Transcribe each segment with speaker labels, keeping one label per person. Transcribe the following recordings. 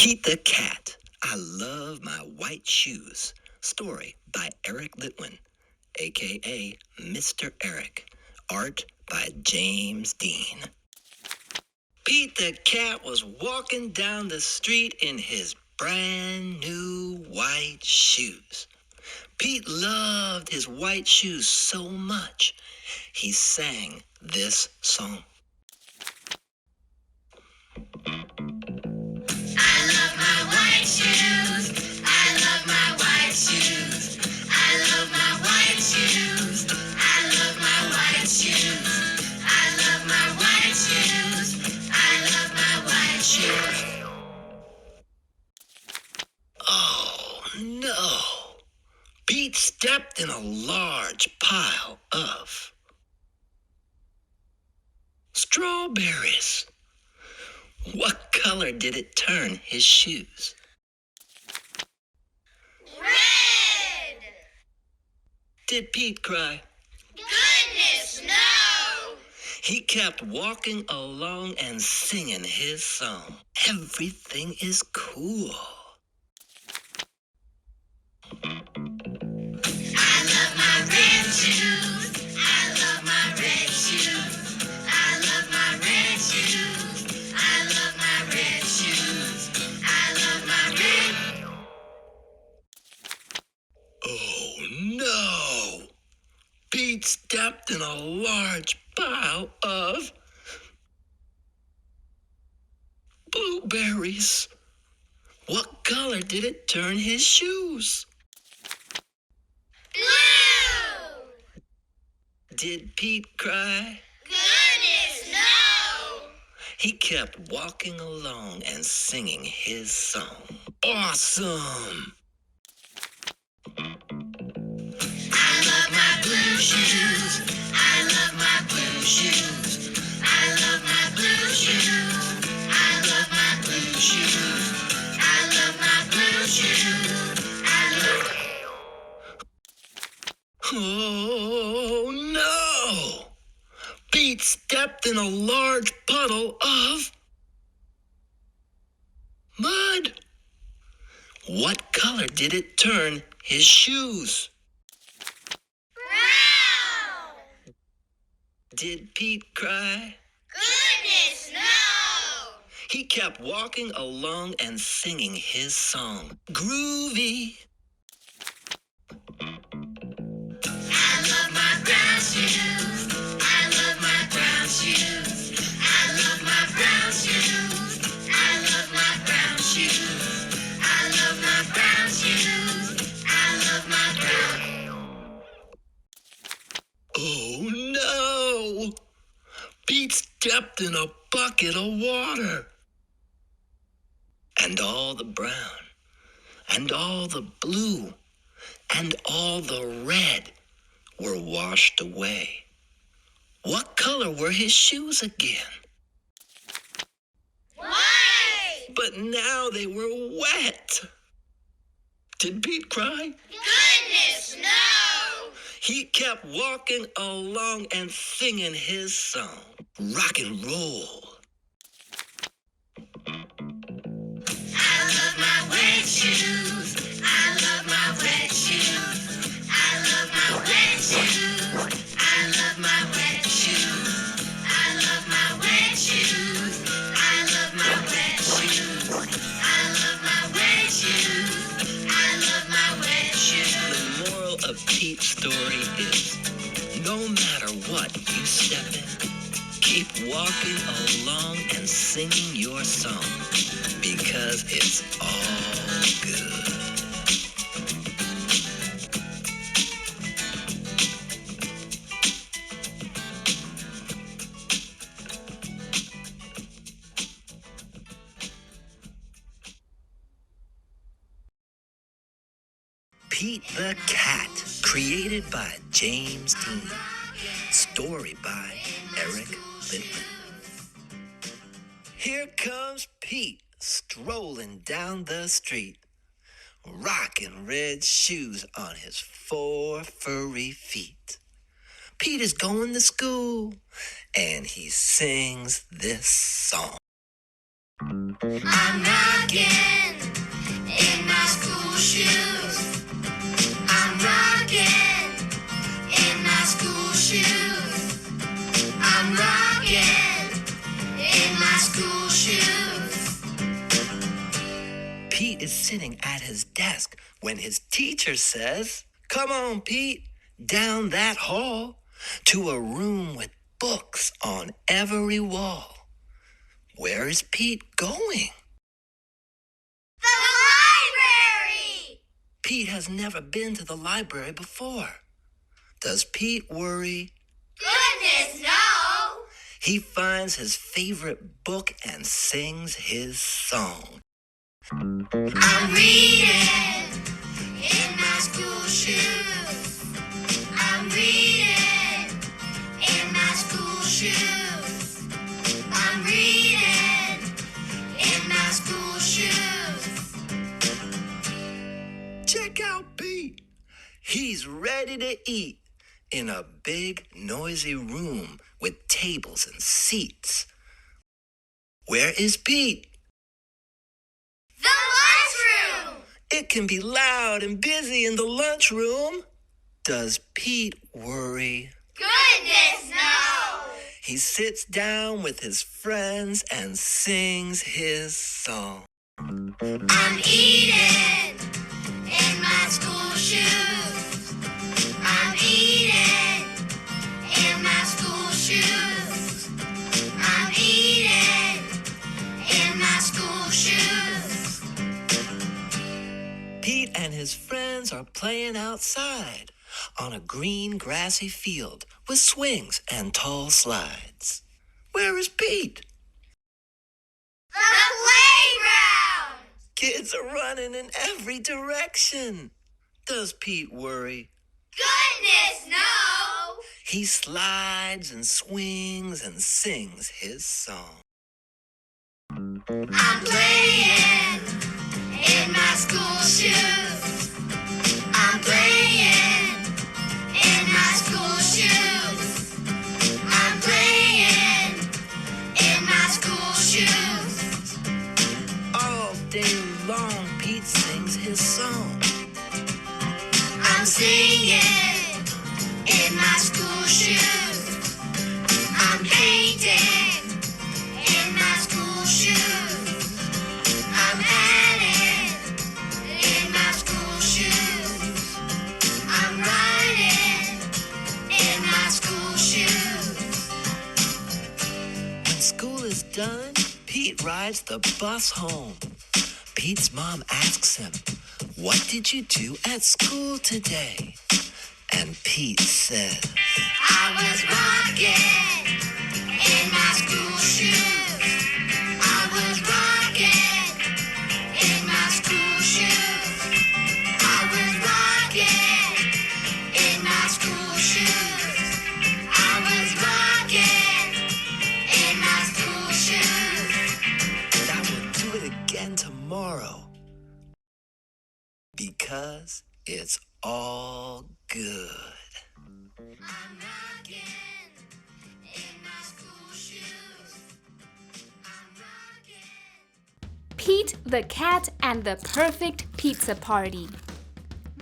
Speaker 1: Pete the Cat, I Love My White Shoes. Story by Eric Litwin, a.k.a. Mr. Eric. Art by James Dean. Pete the Cat was walking down the street in his brand new white shoes. Pete loved his white shoes so much, he sang this song.
Speaker 2: I love my white shoes. I love my white shoes. I love my white shoes. I love my white shoes. I love my white shoes. I love my white shoes.
Speaker 1: Oh, no. Pete stepped in a large pile of strawberries. What color did it turn his shoes?
Speaker 2: Red!
Speaker 1: Did Pete cry?
Speaker 2: Goodness, no!
Speaker 1: He kept walking along and singing his song. Everything is cool.
Speaker 2: I love my red shoes. I love my red shoes. I love my red shoes. I love my red shoes. I love my red.
Speaker 1: Oh, no! Pete stepped in a large pile of blueberries. What color did it turn his shoes?
Speaker 2: Blue!
Speaker 1: Did Pete cry?
Speaker 2: Goodness, no!
Speaker 1: He kept walking along and singing his song. Awesome!
Speaker 2: I love my blue shoes. I love my blue shoes. I love my blue shoes. I love my blue shoes. I love my blue shoes. I love.
Speaker 1: Oh, no! Pete stepped in a large puddle of mud. What color did it turn his shoes?
Speaker 2: Brown!
Speaker 1: Did Pete cry?
Speaker 2: Goodness, no!
Speaker 1: He kept walking along and singing his song. Groovy.
Speaker 2: I love my brown shoes. I love my brown shoes. I love my brown shoes. I love my brown shoes. I love my brown shoes. I love my brown.
Speaker 1: Oh, no! Pete stepped in a bucket of water. And all the brown, and all the blue, and all the red were washed away. What color were his shoes again?
Speaker 2: White!
Speaker 1: But now they were wet. Did Pete cry?
Speaker 2: Goodness, no!
Speaker 1: He kept walking along and singing his song. Rock and roll.
Speaker 2: I love my wet shoes. I love my wet shoes. I love my wet shoes. I love my wet shoes. I love my wet shoes. I love my wet shoes. I love my wet shoes. I love my wet shoes.
Speaker 1: The moral of Pete's story is, no matter what you step in, keep walking along and singing your song, because it's all good. Pete the Cat, created by James Dean. Story by Eric Litwin. Here comes Pete, strolling down the street, rocking red shoes on his 4 furry feet. Pete is going to school, and he sings this song.
Speaker 2: I'm rocking in my school shoes. I'm rocking in my school shoes. I'm rocking in my school shoes.
Speaker 1: Pete is sitting at his desk when his teacher says, "Come on, Pete, down that hall to a room with books on every wall." Where is Pete going?
Speaker 2: The library!
Speaker 1: Pete has never been to the library before. Does Pete worry?
Speaker 2: Goodness, no!
Speaker 1: He finds his favorite book and sings his song.
Speaker 2: I'm reading in my school shoes. I'm reading in my school shoes. I'm reading in my school shoes.
Speaker 1: Check out Pete. He's ready to eat in a big, noisy room with tables and seats. Where is Pete?
Speaker 2: The lunchroom!
Speaker 1: It can be loud and busy in the lunchroom. Does Pete worry?
Speaker 2: Goodness, no!
Speaker 1: He sits down with his friends and sings his song.
Speaker 2: I'm eating in my school shoes. I'm eating in my school shoes. I'm eating in my school shoes.
Speaker 1: Pete and his friends are playing outside on a green, grassy field with swings and tall slides. Where is Pete?
Speaker 2: The playground!
Speaker 1: Kids are running in every direction. Does Pete worry?
Speaker 2: Goodness, no!
Speaker 1: He slides and swings and sings his song.
Speaker 2: I'm playing in my school shoes. I'm playing in my school shoes. I'm playing in my school shoes.
Speaker 1: All day long, Pete sings his song.
Speaker 2: I'm singing in my school shoes. I'm painting in my school shoes. I'm adding in my school shoes. I'm writing in my school shoes.
Speaker 1: When school is done, Pete rides the bus home. Pete's mom asks him, "What did you do at school today?" And Pete says,
Speaker 2: I was rocking in my school shoes. I was rocking in my school shoes. I was rocking in my school shoes. I was rocking in my school shoes.
Speaker 1: "And I will do it again tomorrow because it's all good."
Speaker 2: I'm rocking in my school shoes. I'm rocking.
Speaker 3: Pete the Cat and the Perfect Pizza Party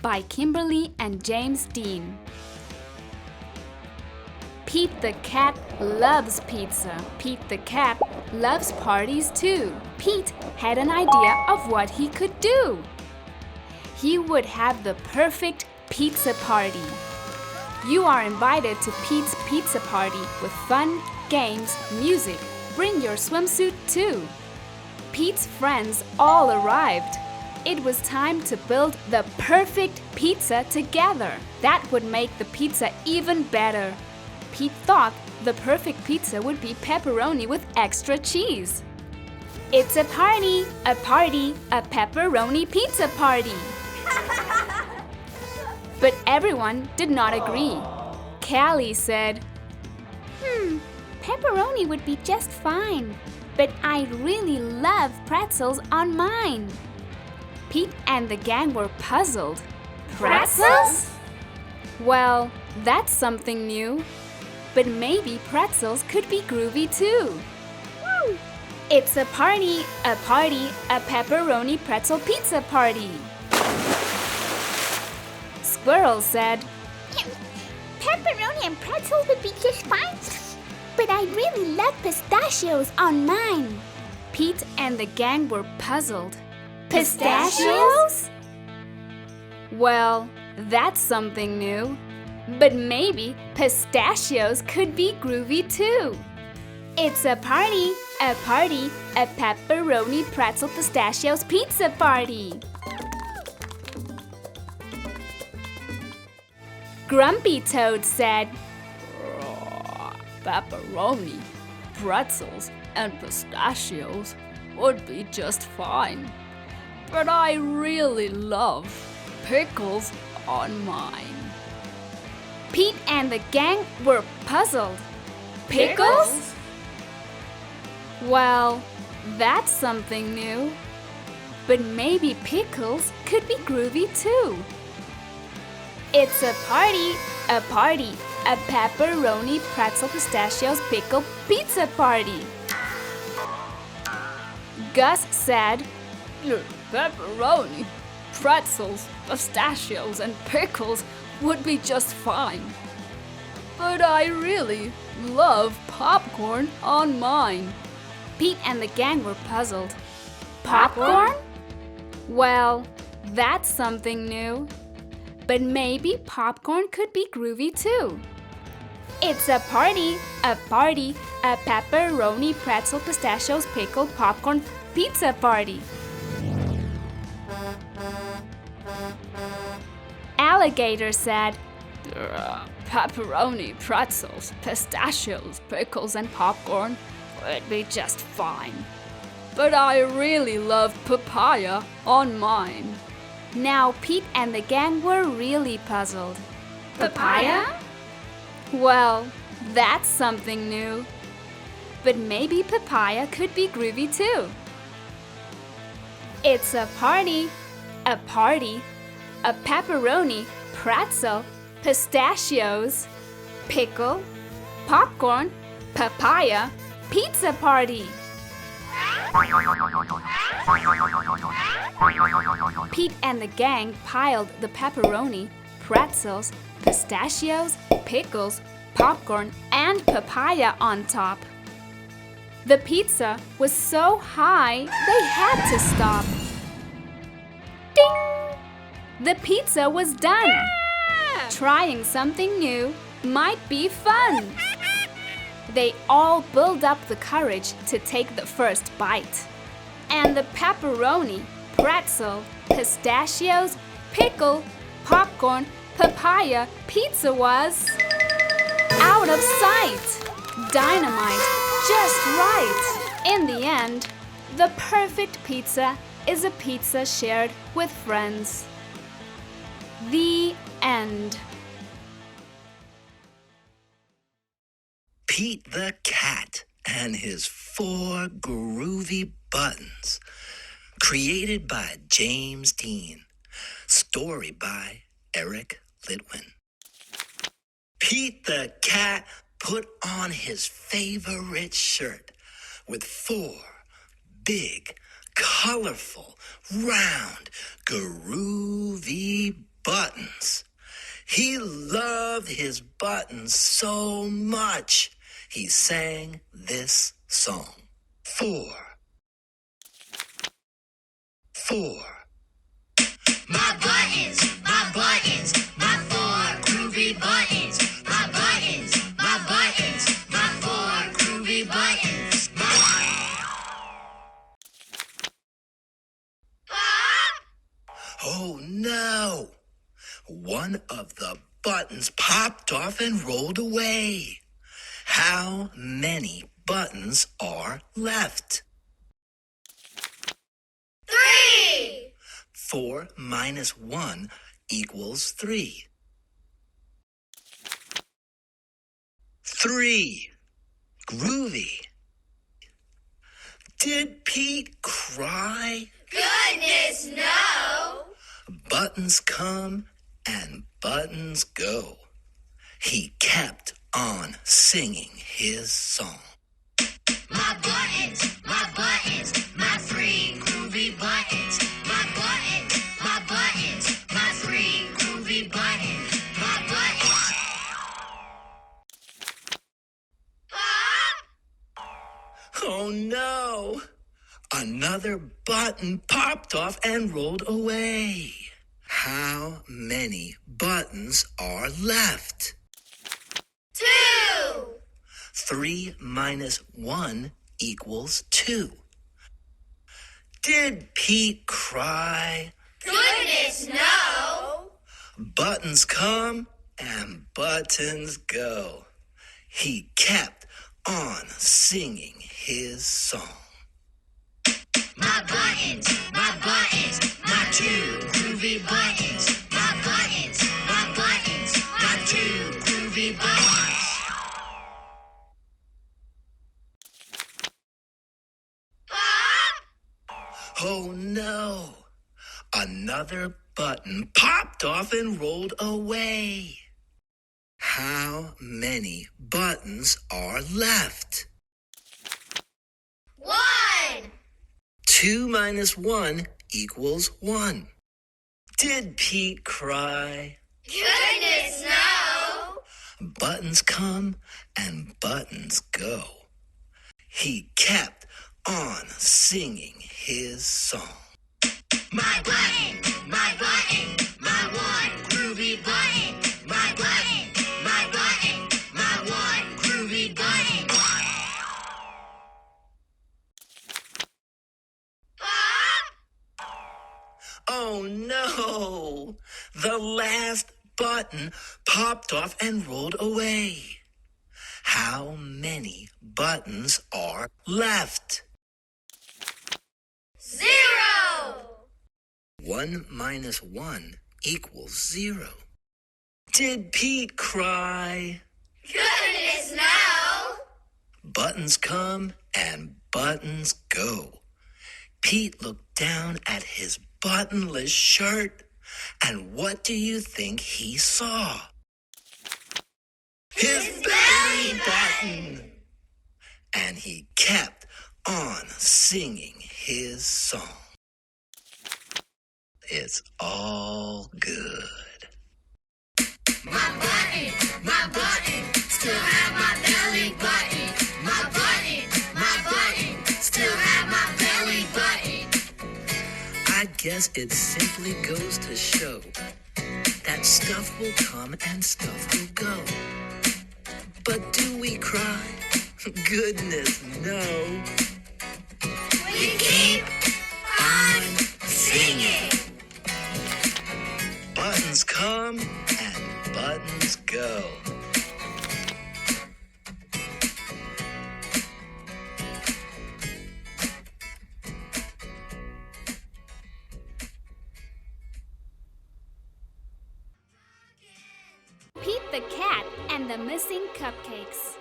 Speaker 3: by Kimberly and James Dean. Pete the Cat loves pizza. Pete the Cat loves parties too. Pete had an idea of what he could do. He would have the perfect pizza party. You are invited to Pete's Pizza Party with fun, games, music. Bring your swimsuit too. Pete's friends all arrived. It was time to build the perfect pizza together. That would make the pizza even better. Pete thought the perfect pizza would be pepperoni with extra cheese. It's a party, a pepperoni pizza party. But everyone did not agree. Callie said, pepperoni would be just fine, but I really love pretzels on mine. Pete and the gang were puzzled. Pretzels? Well, that's something new. But maybe pretzels could be groovy too. It's a party, a pepperoni pretzel pizza party. Squirrel said,
Speaker 2: Pepperoni and pretzels would be just fine, but I really love pistachios on mine.
Speaker 3: Pete and the gang were puzzled.
Speaker 2: Pistachios?
Speaker 3: Well, that's something new. But maybe pistachios could be groovy too. It's a party, a pepperoni pretzel pistachios pizza party. Grumpy Toad said,
Speaker 4: Pepperoni, pretzels, and pistachios would be just fine. But I really love pickles on mine.
Speaker 3: Pete and the gang were puzzled. Pickles? Well, that's something new. But maybe pickles could be groovy too. It's a party, a pepperoni pretzel pistachios pickle pizza party. Gus said,
Speaker 4: Pepperoni, pretzels, pistachios, and pickles would be just fine. But I really love popcorn on mine.
Speaker 3: Pete and the gang were puzzled. Popcorn? Well, that's something new. But maybe popcorn could be groovy too. It's a party, a pepperoni pretzel pistachios pickle popcorn pizza party. Alligator said,
Speaker 4: Pepperoni, pretzels, pistachios, pickles, and popcorn would be just fine. But I really love papaya on mine.
Speaker 3: Now Pete and the gang were really puzzled. Papaya? Well, that's something new. But maybe papaya could be groovy too. It's a party, a pepperoni, pretzel, pistachios, pickle, popcorn, papaya, pizza party. Pete and the gang piled the pepperoni, pretzels, pistachios, pickles, popcorn, and papaya on top. The pizza was so high they had to stop. Ding! The pizza was done. Yeah! Trying something new might be fun. They all built up the courage to take the first bite. And the pepperoni, pretzel, pistachios, pickle, popcorn, papaya pizza was out of sight. Dynamite, just right. In the end, the perfect pizza is a pizza shared with friends. The end.
Speaker 1: Pete the Cat and his 4 groovy buttons. Created by James Dean. Story by Eric Litwin. Pete the Cat put on his favorite shirt with 4 big, colorful, round, groovy buttons. He loved his buttons so much, he sang this song. 4.
Speaker 2: My buttons, my 4 groovy buttons. My buttons, my 4 groovy buttons.
Speaker 1: Oh no! One of the buttons popped off and rolled away. How many buttons are left?
Speaker 2: 3!
Speaker 1: 4 minus 1 equals 3. 3. Groovy. Did Pete cry?
Speaker 2: Goodness, no!
Speaker 1: Buttons come and buttons go. He kept on singing his song.
Speaker 2: My buttons, my
Speaker 1: no! Another button popped off and rolled away. How many buttons are left?
Speaker 2: 2.
Speaker 1: 3 minus 1 equals 2. Did Pete cry?
Speaker 2: Goodness, no.
Speaker 1: Buttons come and buttons go. He kept on singing his song.
Speaker 2: My buttons, my 2 groovy buttons. My buttons, my 2 groovy buttons. Pop!
Speaker 1: Oh no! Another button popped off and rolled away. How many buttons are left?
Speaker 2: 1.
Speaker 1: 2 minus 1 equals 1. Did Pete cry?
Speaker 2: Goodness, no.
Speaker 1: Buttons come and buttons go. He kept on singing his song.
Speaker 2: My button, my 1 groovy button. My button, my 1 groovy button. Pop!
Speaker 1: Oh no! The last button popped off and rolled away. How many buttons are left?
Speaker 2: 0.
Speaker 1: 1 minus 1 equals 0. Did Pete cry?
Speaker 2: Goodness, no.
Speaker 1: Buttons come and buttons go. Pete looked down at his buttonless shirt, and what do you think he saw? His belly button! And he kept on singing his song. It's all good.
Speaker 2: My button, still have my belly button. My button, still have my belly button.
Speaker 1: I guess it simply goes to show that stuff will come and stuff will go. But do we cry? Goodness, no.
Speaker 2: We keep on singing.
Speaker 1: Buttons come and buttons go.
Speaker 3: Pete the Cat and the Missing Cupcakes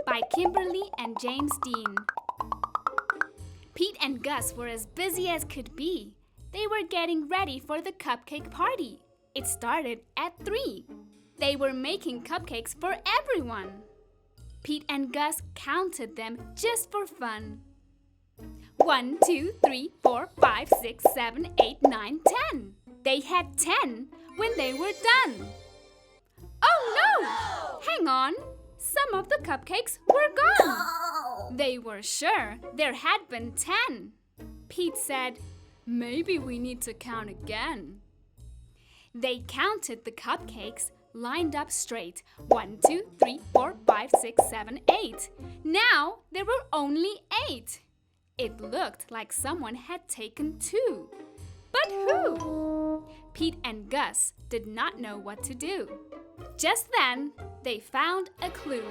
Speaker 3: by Kimberly and James Dean. Pete and Gus were as busy as could be. They were getting ready for the cupcake party. It started at 3. They were making cupcakes for everyone. Pete and Gus counted them just for fun. 1, 2, 3, 4, 5, 6, 7, 8, 9, 10. They had 10 when they were done. Oh no! Hang on. Some of the cupcakes were gone. They were sure there had been 10. Pete said, "Maybe we need to count again." They counted the cupcakes lined up straight. 1, 2, 3, 4, 5, 6, 7, 8. Now there were only 8. It looked like someone had taken 2. But who? Pete and Gus did not know what to do. Just then, they found a clue.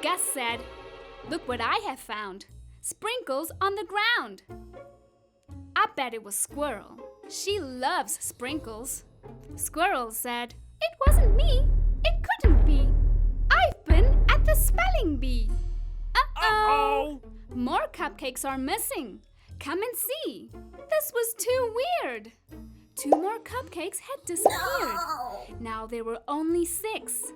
Speaker 3: Gus said, "Look what I have found. Sprinkles on the ground." I bet it was Squirrel. She loves sprinkles. Squirrel said, "It wasn't me. It couldn't be. I've been at the spelling bee." Uh-oh! More cupcakes are missing. Come and see. This was too weird. 2 more cupcakes had disappeared. Now there were only 6.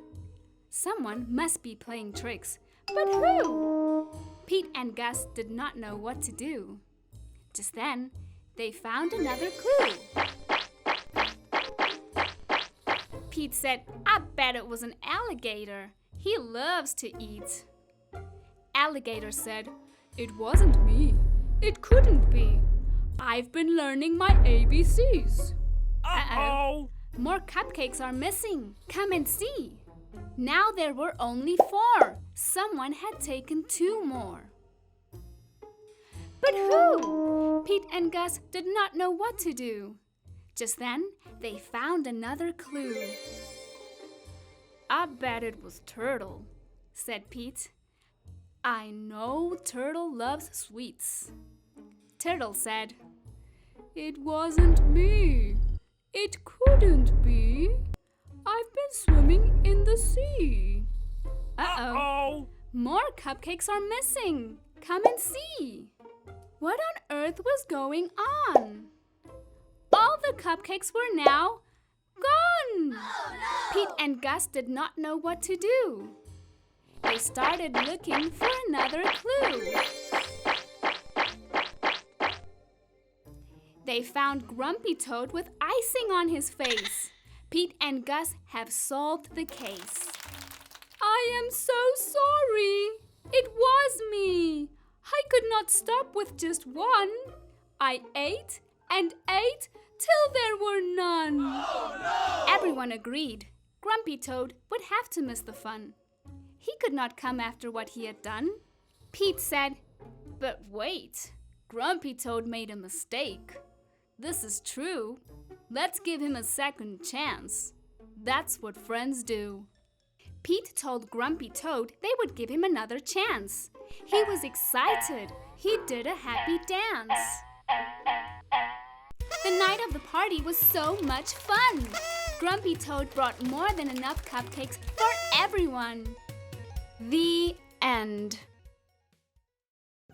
Speaker 3: Someone must be playing tricks. But who? Pete and Gus did not know what to do. Just then, they found another clue. Pete said, "I bet it was an alligator. He loves to eat." Alligator said,
Speaker 4: It wasn't me. It couldn't be. I've been learning my ABCs.
Speaker 3: Uh-oh!
Speaker 4: More cupcakes are missing. Come and see. Now there were only 4. Someone had taken 2 more. But who? Pete and Gus did not know what to do. Just then, they found another clue. I bet it was Turtle, said Pete. I know Turtle loves sweets. Turtle said, It wasn't me. It couldn't be. I've been swimming in the sea. Uh-oh. More cupcakes are missing. Come and see. What on earth was going on? All the cupcakes were now gone.
Speaker 2: Oh, no.
Speaker 4: Pete and Gus did not know what to do. They started looking for another clue. They found Grumpy Toad with icing on his face. Pete and Gus have solved the case. I am so sorry. It was me. I could not stop with just one. I ate and ate till there were none.
Speaker 2: Oh, no.
Speaker 4: Everyone agreed. Grumpy Toad would have to miss the fun. He could not come after what he had done. Pete said, But wait, Grumpy Toad made a mistake. This is true. Let's give him a second chance. That's what friends do. Pete told Grumpy Toad they would give him another chance. He was excited. He did a happy dance. The night of the party was so much fun. Grumpy Toad brought more than enough cupcakes for everyone. The end.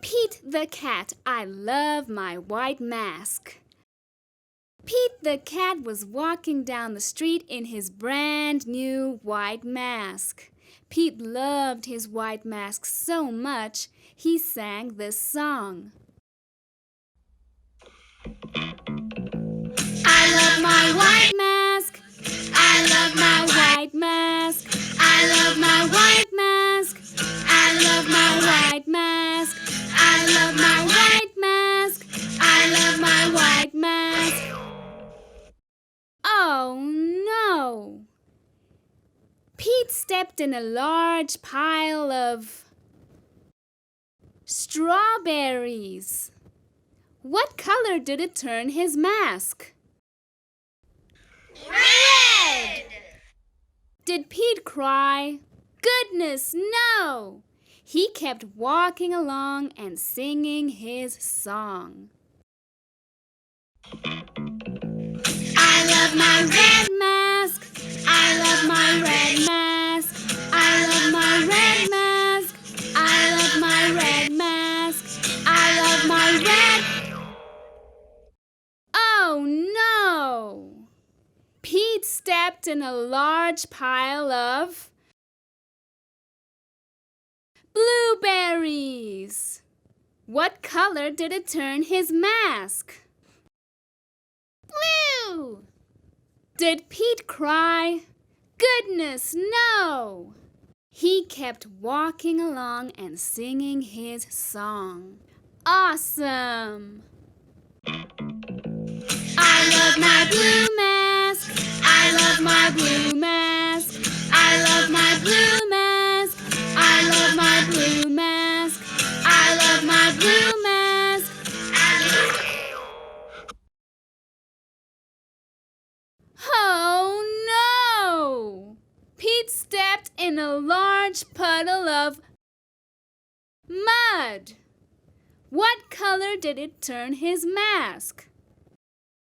Speaker 4: Pete the Cat, I love my white mask. Pete the Cat was walking down the street in his brand new white mask. Pete loved his white mask so much, he sang this song.
Speaker 2: I love my white
Speaker 4: Mask,
Speaker 2: I love my
Speaker 4: white mask,
Speaker 2: I love my white
Speaker 4: mask,
Speaker 2: I love my
Speaker 4: white mask,
Speaker 2: I love my
Speaker 4: white mask,
Speaker 2: I love my
Speaker 4: white mask. Oh no! Pete stepped in a large pile of strawberries. What color did it turn his mask?
Speaker 2: red.
Speaker 4: Did Pete cry? Goodness, no! He kept walking along and singing his song.
Speaker 2: I love my red
Speaker 4: Mask,
Speaker 2: I love my red
Speaker 4: mask,
Speaker 2: I love my red
Speaker 4: mask,
Speaker 2: I love my
Speaker 4: red mask.
Speaker 2: I love my red.
Speaker 4: Oh no! Pete stepped in a large pile of blueberries. What color did it turn his mask? Blue! Did Pete cry? Goodness, no! He kept walking along and singing his song. Awesome!
Speaker 2: I love my blue
Speaker 4: mask.
Speaker 2: I love my
Speaker 4: Blue mask.
Speaker 2: I love my blue
Speaker 4: Mask.
Speaker 2: I love my
Speaker 4: Blue mask.
Speaker 2: I love my
Speaker 4: Blue mask. Oh no! Pete stepped in a large puddle of mud. What color did it turn his mask?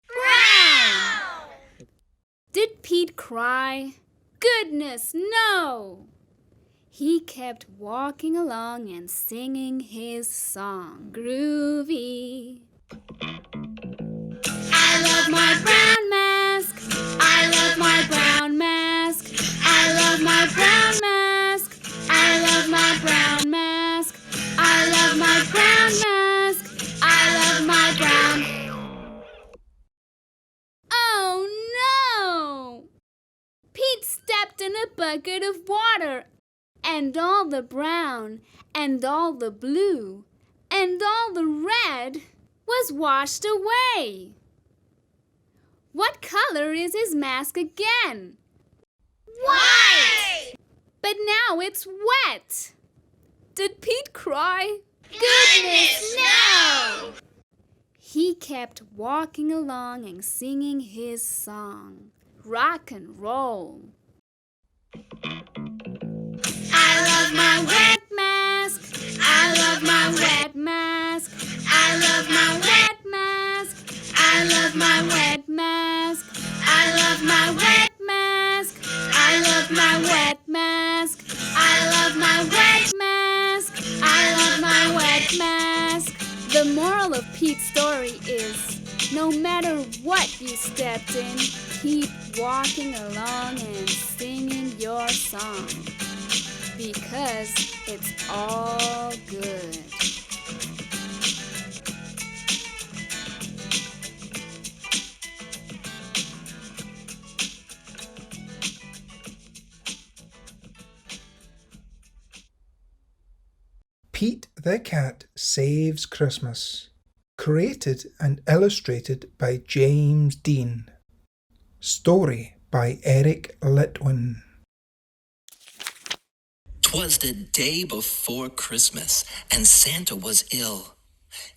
Speaker 2: brown.
Speaker 4: Did Pete cry? Goodness, no! He kept walking along and singing his song. Groovy.
Speaker 2: I love my
Speaker 4: Brown mask.
Speaker 2: I love my
Speaker 4: Brown mask.
Speaker 2: I love my brown
Speaker 4: Mask.
Speaker 2: I love my brown
Speaker 4: Mask.
Speaker 2: I love my brown
Speaker 4: Mask.
Speaker 2: I love my brown.
Speaker 4: Oh no! Pete stepped in a bucket of water, and all the brown, and all the blue, and all the red was washed away. What color is his mask again?
Speaker 2: White!
Speaker 4: But now it's wet. Did Pete cry?
Speaker 2: Goodness, no!
Speaker 4: He kept walking along and singing his song, rock and roll.
Speaker 2: I love my wet
Speaker 4: Mask,
Speaker 2: I love my
Speaker 4: wet mask,
Speaker 2: I love my
Speaker 4: wet mask,
Speaker 2: I love my
Speaker 4: wet mask,
Speaker 2: I love my
Speaker 4: wet mask,
Speaker 2: I love my
Speaker 4: wet mask,
Speaker 2: I love my
Speaker 4: mask,
Speaker 2: I love my
Speaker 4: wet mask. The moral of Pete's story is, no matter what you stepped in, keep walking along and singing your song, because it's all good.
Speaker 5: Pete the Cat Saves Christmas. Created and illustrated by James Dean. Story by Eric Litwin.
Speaker 1: 'Twas the day before Christmas, and Santa was ill.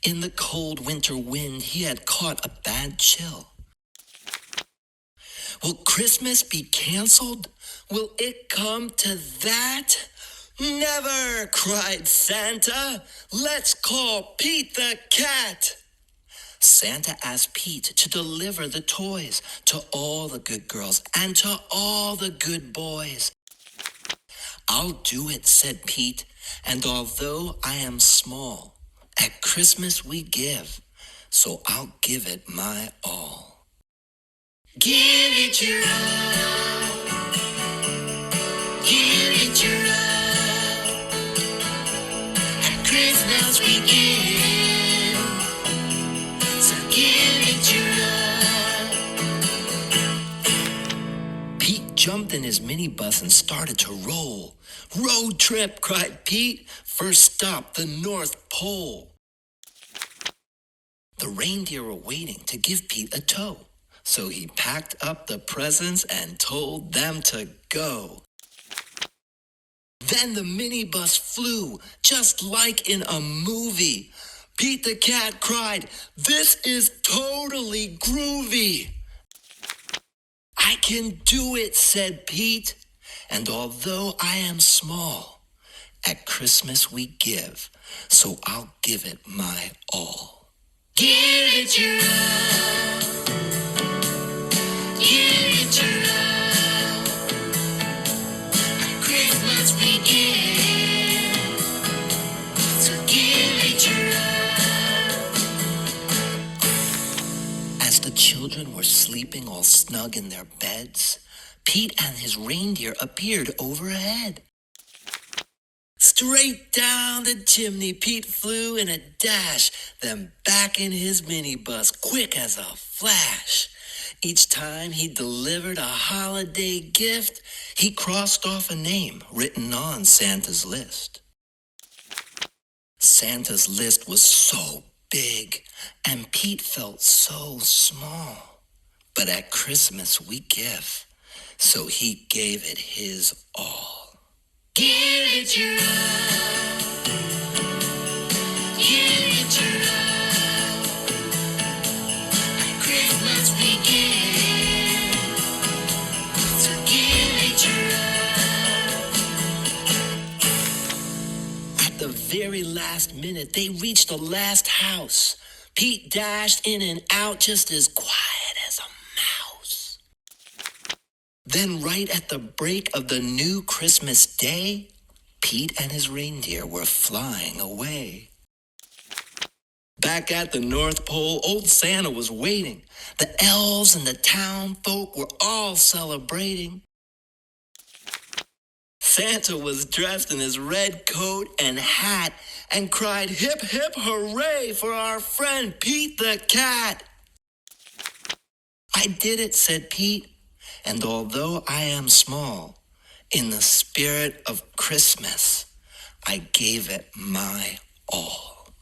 Speaker 1: In the cold winter wind, he had caught a bad chill. Will Christmas be canceled? Will it come to that? Never, cried Santa. Let's call Pete the Cat. Santa asked Pete to deliver the toys to all the good girls and to all the good boys. I'll do it, said Pete, and although I am small, at Christmas we give, so I'll give it my all. Give it your all. Give it your all. At Christmas we give, so give it your all. Pete jumped in his minibus and started to roll. Road trip, cried Pete. First stop, the North Pole. The reindeer were waiting to give Pete a tow, so he packed up the presents and told them to go. Then the minibus flew, just like in a movie. Pete the Cat cried, "This is totally groovy." I can do it, said Pete, and although I am small, at Christmas we give, so I'll give it my all. Give it your all. Give it your all. At Christmas we give, so give it your all. As the children were sleeping all snug in their beds, Pete and his reindeer appeared overhead. Straight down the chimney Pete flew in a dash, then back in his minibus, quick as a flash. Each time he delivered a holiday gift, he crossed off a name written on Santa's list. Santa's list was so big, and Pete felt so small. But at Christmas we give, so he gave it his all. Give it your all. Give it your all. At Christmas we give, so give it your all. At the very last minute, they reached the last house. Pete dashed in and out just as quiet as a mouse. Then right at the break of the new Christmas day, Pete and his reindeer were flying away. Back at the North Pole, old Santa was waiting. The elves and the town folk were all celebrating. Santa was dressed in his red coat and hat and cried, "Hip, hip, hooray for our friend Pete the Cat." I did it, said Pete. And although I am small, in the spirit of Christmas, I gave it my all.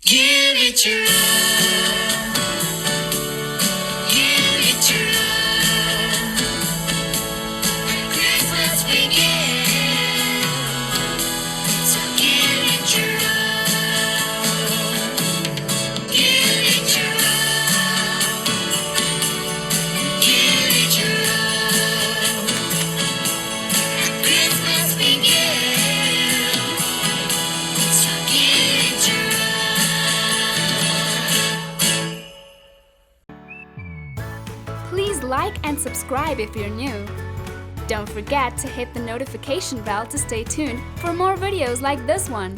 Speaker 2: Give it your all. Give it your all. Christmas begins. So give it your all. Give it your all. Give it your all. Christmas begins. So give it your all.
Speaker 3: Please like and subscribe if you're new. Don't forget to hit the notification bell to stay tuned for more videos like this one.